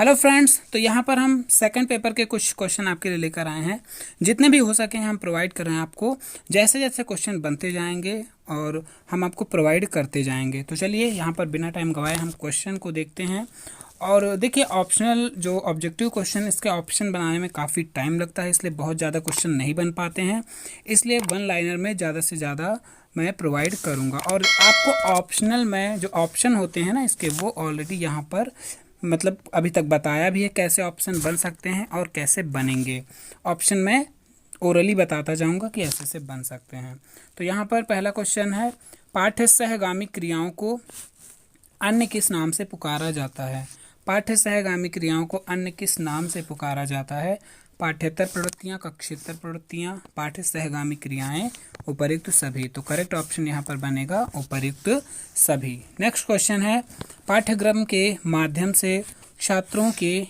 Hello friends, तो यहाँ पर हम सेकंड पेपर के कुछ क्वेश्चन आपके लिए लेकर आए हैं। जितने भी हो सके हम प्रोवाइड कर रहे हैं आपको। जैसे जैसे क्वेश्चन बनते जाएंगे और हम आपको प्रोवाइड करते जाएंगे। तो चलिए यहाँ पर बिना टाइम गवाए हम क्वेश्चन को देखते हैं। और देखिए, ऑप्शनल जो ऑब्जेक्टिव क्वेश्चन, इसके ऑप्शन बनाने में काफ़ी टाइम लगता है, इसलिए बहुत ज़्यादा क्वेश्चन नहीं बन पाते हैं। इसलिए वन लाइनर में ज़्यादा से ज़्यादा मैं प्रोवाइड करूँगा। और आपको ऑप्शनल में जो ऑप्शन होते हैं ना इसके, वो ऑलरेडी यहाँ पर मतलब अभी तक बताया भी है कैसे ऑप्शन बन सकते हैं और कैसे बनेंगे। ऑप्शन में ओरली बताता जाऊंगा कि ऐसे से बन सकते हैं। तो यहाँ पर पहला क्वेश्चन है, पाठ्य सहगामी क्रियाओं को अन्य किस नाम से पुकारा जाता है। पाठ्य सहगामी क्रियाओं को अन्य किस नाम से पुकारा जाता है। पाठ्येतर प्रवृत्तियाँ, कक्षेतर प्रवृत्तियाँ, पाठ्य सहगामी क्रियाएं, उपर्युक्त सभी। तो करेक्ट ऑप्शन यहाँ पर बनेगा उपर्युक्त सभी। नेक्स्ट क्वेश्चन है, पाठ्यक्रम के माध्यम से छात्रों के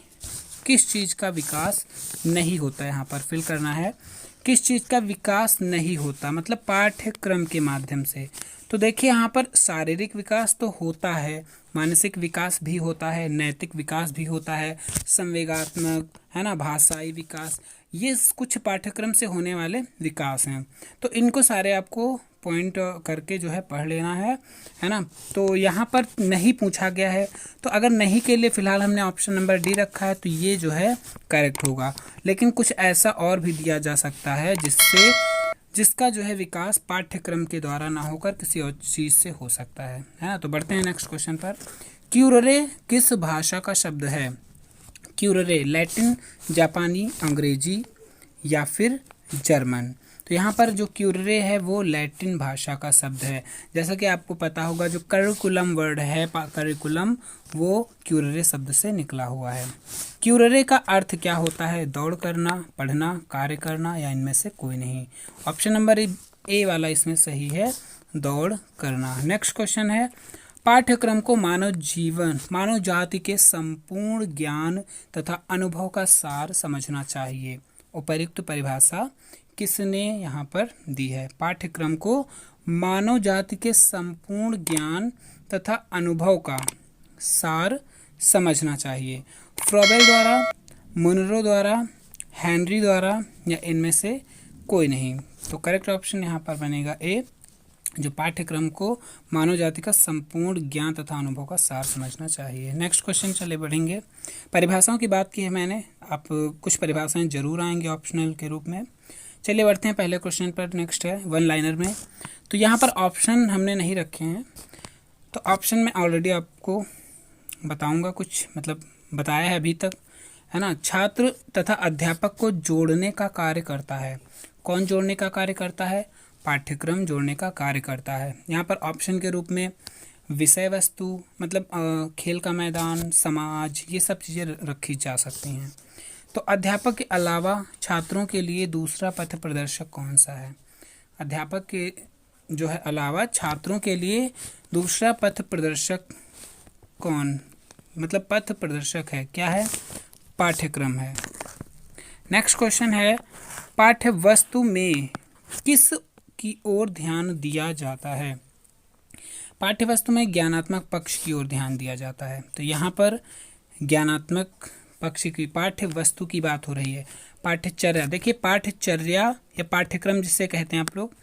किस चीज़ का विकास नहीं होता। यहाँ पर फिल करना है, किस चीज़ का विकास नहीं होता, मतलब पाठ्यक्रम के माध्यम से। तो देखिए यहाँ पर शारीरिक विकास तो होता है, मानसिक विकास भी होता है, नैतिक विकास भी होता है, संवेगात्मक, है ना, भाषाई विकास, ये कुछ पाठ्यक्रम से होने वाले विकास हैं। तो इनको सारे आपको पॉइंट करके जो है पढ़ लेना है ना। तो यहाँ पर नहीं पूछा गया है, तो अगर नहीं के लिए फ़िलहाल हमने ऑप्शन नंबर डी रखा है, तो ये जो है करेक्ट होगा। लेकिन कुछ ऐसा और भी दिया जा सकता है जिसका जो है विकास पाठ्यक्रम के द्वारा ना होकर किसी और चीज़ से हो सकता है ना। तो बढ़ते हैं नेक्स्ट क्वेश्चन पर। क्यूररे किस भाषा का शब्द है। क्यूररे लैटिन, जापानी, अंग्रेजी या फिर जर्मन। तो यहाँ पर जो क्यूररे है वो लैटिन भाषा का शब्द है। जैसा कि आपको पता होगा, जो करिकुलम वर्ड है, करिकुलम, वो क्यूररे शब्द से निकला हुआ है। क्यूररे का अर्थ क्या होता है। दौड़ करना, पढ़ना, कार्य करना या इनमें से कोई नहीं। ऑप्शन नंबर ए वाला इसमें सही है, दौड़ करना। नेक्स्ट क्वेश्चन है, पाठ्यक्रम को मानव जीवन, मानव जाति के संपूर्ण ज्ञान तथा अनुभव का सार समझना चाहिए। उपर्युक्त परिभाषा किसने यहाँ पर दी है। पाठ्यक्रम को मानव जाति के संपूर्ण ज्ञान तथा अनुभव का सार समझना चाहिए। फ्रोबेल द्वारा, मुनरो द्वारा, हेनरी द्वारा या इनमें से कोई नहीं। तो करेक्ट ऑप्शन यहाँ पर बनेगा ए, जो पाठ्यक्रम को मानव जाति का संपूर्ण ज्ञान तथा अनुभव का सार समझना चाहिए। नेक्स्ट क्वेश्चन चले बढ़ेंगे। परिभाषाओं की बात की है मैंने, आप कुछ परिभाषाएं जरूर आएंगे ऑप्शनल के रूप में। चलिए बढ़ते हैं पहले क्वेश्चन पर। नेक्स्ट है वन लाइनर में। तो यहाँ पर ऑप्शन हमने नहीं रखे हैं, तो ऑप्शन में ऑलरेडी आपको बताऊँगा, कुछ मतलब बताया है अभी तक, है ना। छात्र तथा अध्यापक को जोड़ने का कार्य करता है। कौन जोड़ने का कार्य करता है। पाठ्यक्रम जोड़ने का कार्य करता है। यहाँ पर ऑप्शन के रूप में विषय वस्तु, मतलब खेल का मैदान, समाज, ये सब चीज़ें रखी जा सकती हैं। तो अध्यापक के अलावा छात्रों के लिए दूसरा पथ प्रदर्शक कौन सा है। अध्यापक के जो है अलावा छात्रों के लिए दूसरा पथ प्रदर्शक कौन, मतलब पथ प्रदर्शक है, क्या है, पाठ्यक्रम है। नेक्स्ट क्वेश्चन है, पाठ्य वस्तु में किस की ओर ध्यान दिया जाता है। पाठ्य वस्तु में ज्ञानात्मक पक्ष की ओर ध्यान दिया जाता है। तो यहाँ पर ज्ञानात्मक पक्ष की पाठ्य वस्तु की बात हो रही है। पाठ्यचर्या, देखिए पाठ्यचर्या या पाठ्यक्रम जिसे कहते हैं आप लोग,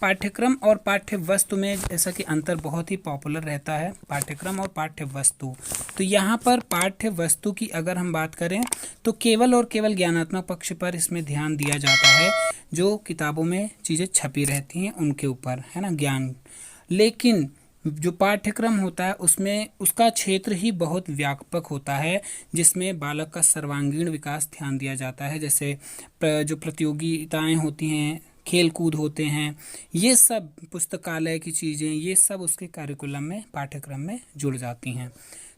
पाठ्यक्रम और पाठ्य वस्तु में जैसा कि अंतर बहुत ही पॉपुलर रहता है, पाठ्यक्रम और पाठ्य वस्तु। तो यहाँ पर पाठ्य वस्तु की अगर हम बात करें तो केवल और केवल ज्ञानात्मक पक्ष पर इसमें ध्यान दिया जाता है, जो किताबों में चीज़ें छपी रहती हैं उनके ऊपर, है ना, ज्ञान। लेकिन जो पाठ्यक्रम होता है उसमें उसका क्षेत्र ही बहुत व्यापक होता है, जिसमें बालक का सर्वांगीण विकास ध्यान दिया जाता है। जैसे जो प्रतियोगिताएं होती हैं, खेल कूद होते हैं, ये सब पुस्तकालय की चीज़ें, ये सब उसके करिकुलम में, पाठ्यक्रम में जुड़ जाती हैं।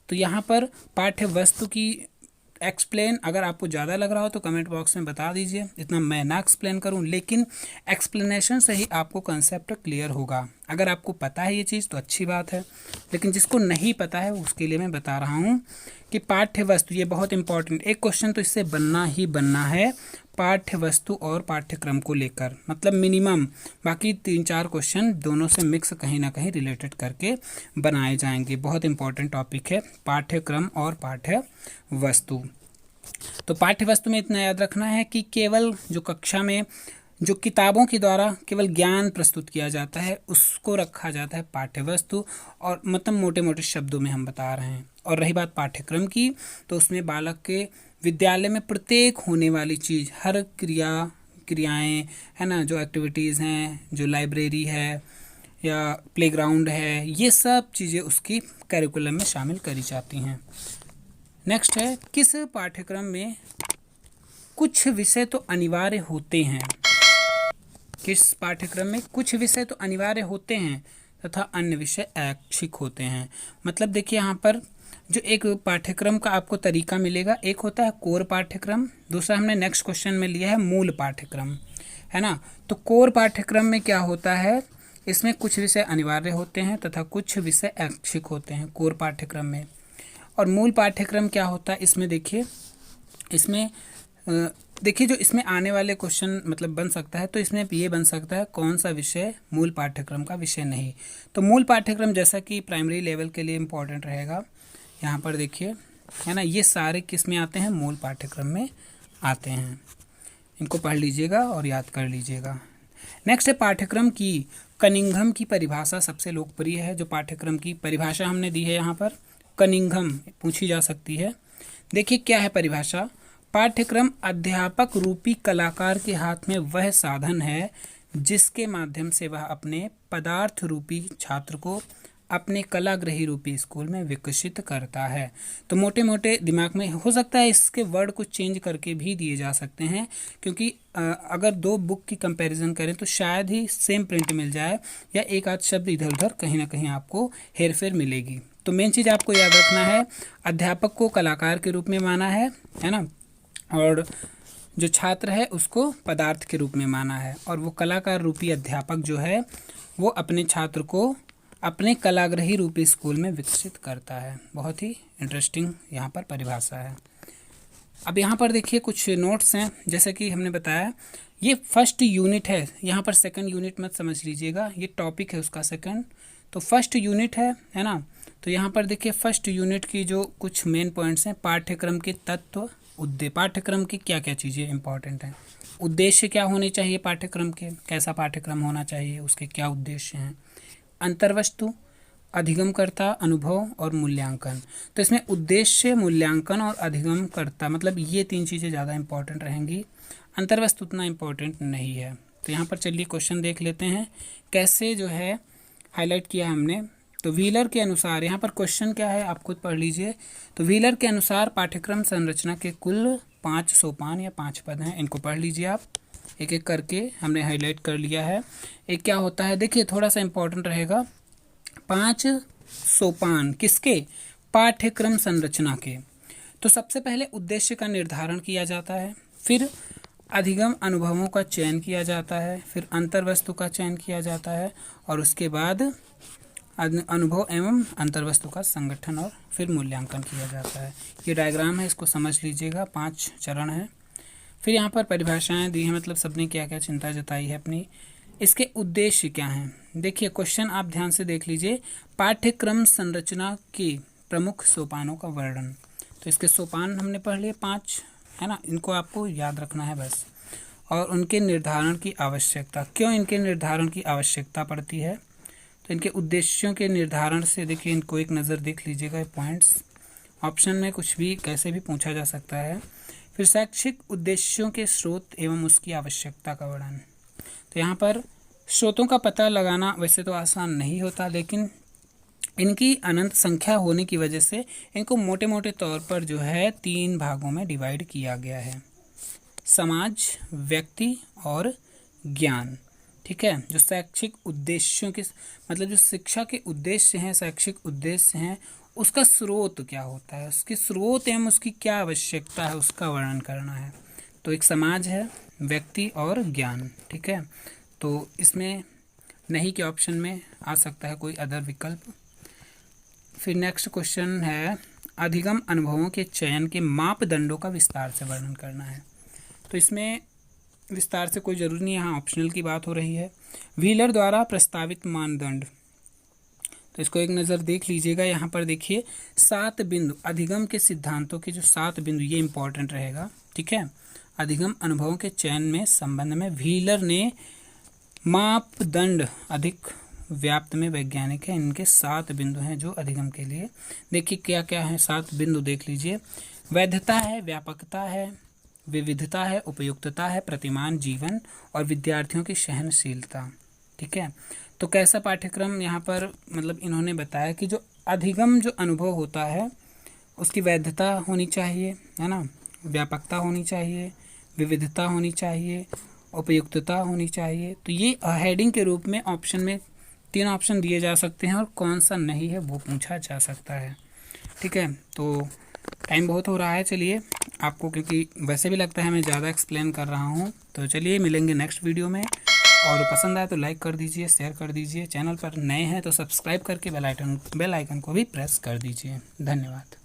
तो यहाँ पर पाठ्य वस्तु की एक्सप्लेन अगर आपको ज़्यादा लग रहा हो तो कमेंट बॉक्स में बता दीजिए, इतना मैं ना एक्सप्लेन करूं, लेकिन एक्सप्लेनेशन से ही आपको कंसेप्ट क्लियर होगा। अगर आपको पता है ये चीज़ तो अच्छी बात है, लेकिन जिसको नहीं पता है उसके लिए मैं बता रहा हूँ कि पाठ्य वस्तु, ये बहुत इंपॉर्टेंट, एक क्वेश्चन तो इससे बनना ही बनना है पाठ्य वस्तु और पाठ्यक्रम को लेकर, मतलब मिनिमम, बाकी 3-4 क्वेश्चन दोनों से मिक्स कहीं ना कहीं रिलेटेड करके बनाए जाएंगे। बहुत इंपॉर्टेंट टॉपिक है पाठ्यक्रम और पाठ्य वस्तु। तो पाठ्य वस्तु में इतना याद रखना है कि केवल जो कक्षा में जो किताबों के द्वारा केवल ज्ञान प्रस्तुत किया जाता है उसको रखा जाता है पाठ्य वस्तु, और मतलब मोटे मोटे शब्दों में हम बता रहे हैं। और रही बात पाठ्यक्रम की, तो उसमें बालक के विद्यालय में प्रत्येक होने वाली चीज़, हर क्रियाएं है ना, जो एक्टिविटीज़ हैं, जो लाइब्रेरी है या प्लेग्राउंड है, ये सब चीज़ें उसकी करिकुलम में शामिल करी जाती हैं। नेक्स्ट है, किस पाठ्यक्रम में कुछ विषय तो अनिवार्य होते हैं। किस पाठ्यक्रम में कुछ विषय तो अनिवार्य होते हैं तथा अन्य विषय ऐच्छिक होते हैं। मतलब देखिए यहाँ पर जो एक पाठ्यक्रम का आपको तरीका मिलेगा, एक होता है कोर पाठ्यक्रम, दूसरा हमने नेक्स्ट क्वेश्चन में लिया है मूल पाठ्यक्रम, है ना। तो कोर पाठ्यक्रम में क्या होता है, इसमें कुछ विषय अनिवार्य होते हैं तथा कुछ विषय ऐच्छिक होते हैं कोर पाठ्यक्रम में। और मूल पाठ्यक्रम क्या होता है, इसमें देखिए जो इसमें आने वाले क्वेश्चन मतलब बन सकता है, तो इसमें ये बन सकता है कौन सा विषय मूल पाठ्यक्रम का विषय नहीं। तो मूल पाठ्यक्रम जैसा कि प्राइमरी लेवल के लिए इम्पोर्टेंट रहेगा, यहाँ पर देखिए, है ना, ये सारे किस में आते हैं, मूल पाठ्यक्रम में आते हैं। इनको पढ़ लीजिएगा और याद कर लीजिएगा। नेक्स्ट है पाठ्यक्रम की कनिंघम की परिभाषा सबसे लोकप्रिय है। जो पाठ्यक्रम की परिभाषा हमने दी है यहाँ पर, कनिंघम पूछी जा सकती है। देखिए क्या है परिभाषा, पाठ्यक्रम अध्यापक रूपी कलाकार के हाथ में वह साधन है जिसके माध्यम से वह अपने पदार्थ रूपी छात्र को अपने कलाग्रही रूपी स्कूल में विकसित करता है। तो मोटे मोटे दिमाग में हो सकता है इसके वर्ड कुछ चेंज करके भी दिए जा सकते हैं, क्योंकि अगर दो बुक की कंपैरिजन करें तो शायद ही सेम प्रिंट मिल जाए या एक आध शब्द इधर उधर कहीं ना कहीं आपको हेरफेर मिलेगी। तो मेन चीज़ आपको याद रखना है, अध्यापक को कलाकार के रूप में माना है ना, और जो छात्र है उसको पदार्थ के रूप में माना है, और वो कलाकार रूपी अध्यापक जो है वो अपने छात्र को अपने कलाग्रही रूपी स्कूल में विकसित करता है। बहुत ही इंटरेस्टिंग यहाँ पर परिभाषा है। अब यहाँ पर देखिए कुछ नोट्स हैं, जैसे कि हमने बताया ये फर्स्ट यूनिट है, यहाँ पर सेकंड यूनिट मत समझ लीजिएगा, ये टॉपिक है उसका सेकंड, तो फर्स्ट यूनिट है ना। तो यहाँ पर देखिए फर्स्ट यूनिट की जो कुछ मेन पॉइंट्स हैं, पाठ्यक्रम के तत्व, उद्देश्य, पाठ्यक्रम की क्या क्या चीज़ें इंपॉर्टेंट हैं, उद्देश्य क्या होने चाहिए पाठ्यक्रम के, कैसा पाठ्यक्रम होना चाहिए, उसके क्या उद्देश्य हैं, अंतर्वस्तु, अधिगमकर्ता, अनुभव और मूल्यांकन। तो इसमें उद्देश्य, मूल्यांकन और अधिगमकर्ता, मतलब ये 3 चीज़ें ज़्यादा इंपॉर्टेंट रहेंगी, अंतर्वस्तु उतना इंपॉर्टेंट नहीं है। तो यहाँ पर चलिए क्वेश्चन देख लेते हैं कैसे जो है हाईलाइट किया हमने। तो व्हीलर के अनुसार, यहाँ पर क्वेश्चन क्या है आप खुद पढ़ लीजिए। तो व्हीलर के अनुसार पाठ्यक्रम संरचना के कुल 5 सोपान या 5 पद हैं, इनको पढ़ लीजिए आप, एक एक करके हमने हाईलाइट कर लिया है। एक क्या होता है, देखिए थोड़ा सा इंपॉर्टेंट रहेगा, 5 सोपान किसके, पाठ्यक्रम संरचना के। तो सबसे पहले उद्देश्य का निर्धारण किया जाता है, फिर अधिगम अनुभवों का चयन किया जाता है, फिर अंतर्वस्तु का चयन किया जाता है, और उसके बाद अनुभव एवं अंतर्वस्तु का संगठन और फिर मूल्यांकन किया जाता है। ये डायग्राम है, इसको समझ लीजिएगा, 5 चरण है। फिर यहाँ पर परिभाषाएं दी हैं, मतलब सबने क्या क्या चिंता जताई है अपनी, इसके उद्देश्य क्या हैं। देखिए क्वेश्चन आप ध्यान से देख लीजिए, पाठ्यक्रम संरचना के प्रमुख सोपानों का वर्णन। तो इसके सोपान हमने पढ़ लिए 5, है ना, इनको आपको याद रखना है बस। और उनके निर्धारण की आवश्यकता, क्यों इनके निर्धारण की आवश्यकता पड़ती है, तो इनके उद्देश्यों के निर्धारण से देखिए, इनको एक नज़र देख लीजिएगा, पॉइंट्स ऑप्शन में कुछ भी कैसे भी पूछा जा सकता है। फिर शैक्षिक उद्देश्यों के स्रोत एवं उसकी आवश्यकता का वर्णन। तो यहाँ पर स्रोतों का पता लगाना वैसे तो आसान नहीं होता, लेकिन इनकी अनंत संख्या होने की वजह से इनको मोटे मोटे तौर पर जो है 3 भागों में डिवाइड किया गया है, समाज, व्यक्ति और ज्ञान। ठीक है, जो शैक्षिक उद्देश्यों के मतलब जो शिक्षा के उद्देश्य हैं, शैक्षिक उद्देश्य हैं, उसका स्रोत क्या होता है, उसके स्रोत एवं उसकी क्या आवश्यकता है, उसका वर्णन करना है। तो एक समाज है, व्यक्ति और ज्ञान। ठीक है, तो इसमें नहीं के ऑप्शन में आ सकता है कोई अदर विकल्प। फिर नेक्स्ट क्वेश्चन है, अधिगम अनुभवों के चयन के मापदंडों का विस्तार से वर्णन करना है। तो इसमें विस्तार से कोई ज़रूरी नहीं है, यहाँ ऑप्शनल की बात हो रही है। व्हीलर द्वारा प्रस्तावित मानदंड, तो इसको एक नज़र देख लीजिएगा। यहाँ पर देखिए 7 बिंदु, अधिगम के सिद्धांतों के जो 7 बिंदु, ये इंपॉर्टेंट रहेगा, ठीक है। अधिगम अनुभवों के चयन में संबंध में व्हीलर ने मापदंड अधिक व्याप्त में वैज्ञानिक है, इनके 7 बिंदु हैं जो अधिगम के लिए। देखिए क्या क्या है 7 बिंदु, देख लीजिए। वैधता है, व्यापकता है, विविधता है, उपयुक्तता है, प्रतिमान जीवन और विद्यार्थियों की सहनशीलता, ठीक है। तो कैसा पाठ्यक्रम यहाँ पर मतलब इन्होंने बताया कि जो अधिगम जो अनुभव होता है उसकी वैधता होनी चाहिए, है ना, व्यापकता होनी चाहिए, विविधता होनी चाहिए, उपयुक्तता होनी चाहिए। तो ये हेडिंग के रूप में ऑप्शन में 3 ऑप्शन दिए जा सकते हैं और कौन सा नहीं है वो पूछा जा सकता है, ठीक है। तो टाइम बहुत हो रहा है, चलिए आपको, क्योंकि वैसे भी लगता है मैं ज़्यादा एक्सप्लेन कर रहा हूँ। तो चलिए मिलेंगे नेक्स्ट वीडियो में, और पसंद आए तो लाइक कर दीजिए, शेयर कर दीजिए, चैनल पर नए हैं तो सब्सक्राइब करके बेल आइकन को भी प्रेस कर दीजिए। धन्यवाद।